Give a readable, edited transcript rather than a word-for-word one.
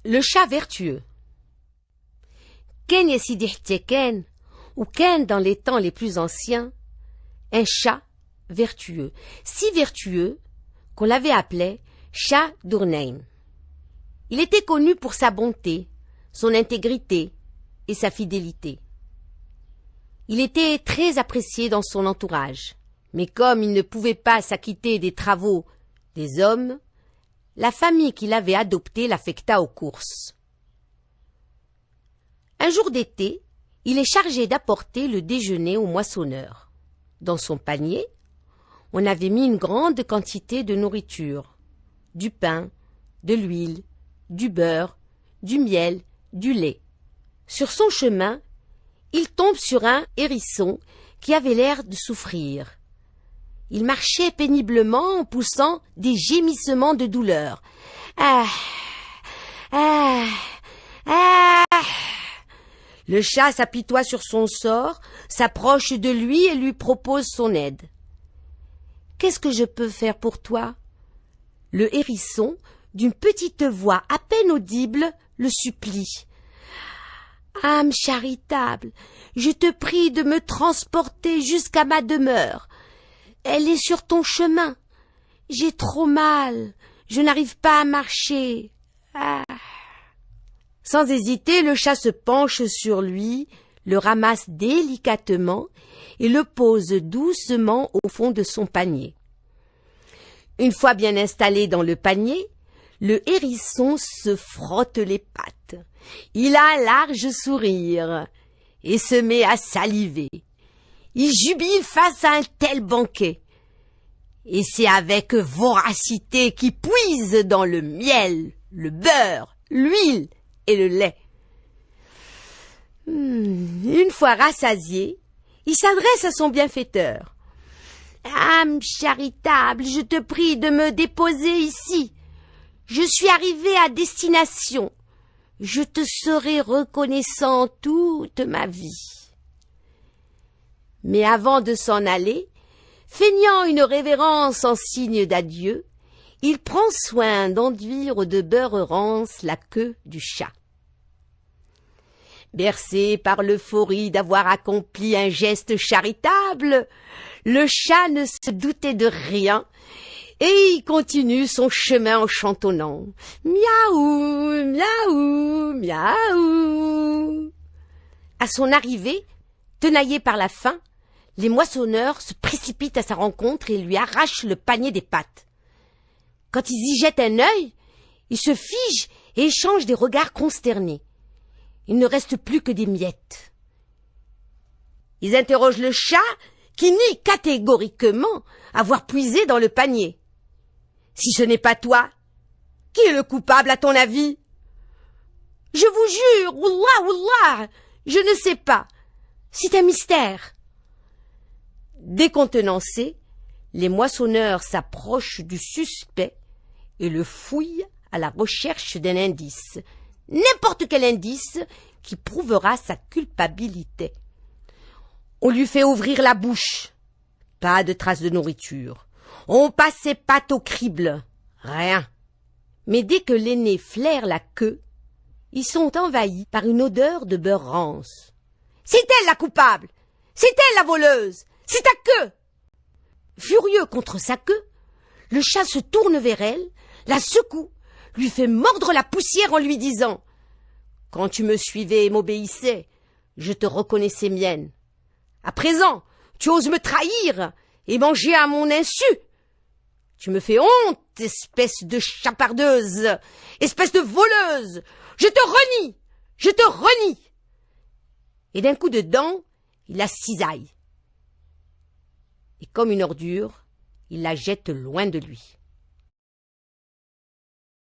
Le chat vertueux. Ken Ken, ou Ken dans les temps les plus anciens, un chat vertueux, si vertueux qu'on l'avait appelé chat d'Urneim. Il était connu pour sa bonté, son intégrité et sa fidélité. Il était très apprécié dans son entourage, mais comme il ne pouvait pas s'acquitter des travaux des hommes, la famille qu'il avait adoptée l'affecta aux courses. Un jour d'été, il est chargé d'apporter le déjeuner au moissonneur. Dans son panier, on avait mis une grande quantité de nourriture, du pain, de l'huile, du beurre, du miel, du lait. Sur son chemin, il tombe sur un hérisson qui avait l'air de souffrir. Il marchait péniblement en poussant des gémissements de douleur. Ah, ah, ah. Le chat s'apitoie sur son sort, s'approche de lui et lui propose son aide. « Qu'est-ce que je peux faire pour toi ?» Le hérisson, d'une petite voix à peine audible, le supplie. « Âme charitable, je te prie de me transporter jusqu'à ma demeure. Elle est sur ton chemin. J'ai trop mal, je n'arrive pas à marcher. Ah. » Sans hésiter, le chat se penche sur lui, le ramasse délicatement et le pose doucement au fond de son panier. Une fois bien installé dans le panier, le hérisson se frotte les pattes. Il a un large sourire et se met à saliver. Il jubile face à un tel banquet. Et c'est avec voracité qu'il puise dans le miel, le beurre, l'huile et le lait. Une fois rassasié, il s'adresse à son bienfaiteur. « Âme charitable, je te prie de me déposer ici. Je suis arrivé à destination. Je te serai reconnaissant toute ma vie. » Mais avant de s'en aller, feignant une révérence en signe d'adieu, il prend soin d'enduire de beurre rance la queue du chat. Bercé par l'euphorie d'avoir accompli un geste charitable, le chat ne se doutait de rien et il continue son chemin en chantonnant « Miaou, miaou, miaou ». À son arrivée, tenaillé par la faim, les moissonneurs se précipitent à sa rencontre et lui arrachent le panier des pattes. Quand ils y jettent un œil, ils se figent et échangent des regards consternés. Il ne reste plus que des miettes. Ils interrogent le chat, qui nie catégoriquement avoir puisé dans le panier. « Si ce n'est pas toi, qui est le coupable à ton avis ?»« Je vous jure, Wallah, je ne sais pas. C'est un mystère. » Décontenancés, les moissonneurs s'approchent du suspect et le fouillent à la recherche d'un indice, n'importe quel indice qui prouvera sa culpabilité. On lui fait ouvrir la bouche, pas de traces de nourriture. On passe ses pattes au crible, rien. Mais dès que l'aîné flaire la queue, ils sont envahis par une odeur de beurre rance. C'est elle la coupable, c'est elle la voleuse, c'est ta queue. Furieux contre sa queue, le chat se tourne vers elle, la secoue, lui fait mordre la poussière en lui disant « Quand tu me suivais et m'obéissais, je te reconnaissais mienne. À présent, tu oses me trahir et manger à mon insu. Tu me fais honte, espèce de chapardeuse, espèce de voleuse. Je te renie, je te renie. » Et d'un coup de dent, il la cisaille. Et comme une ordure, il la jette loin de lui.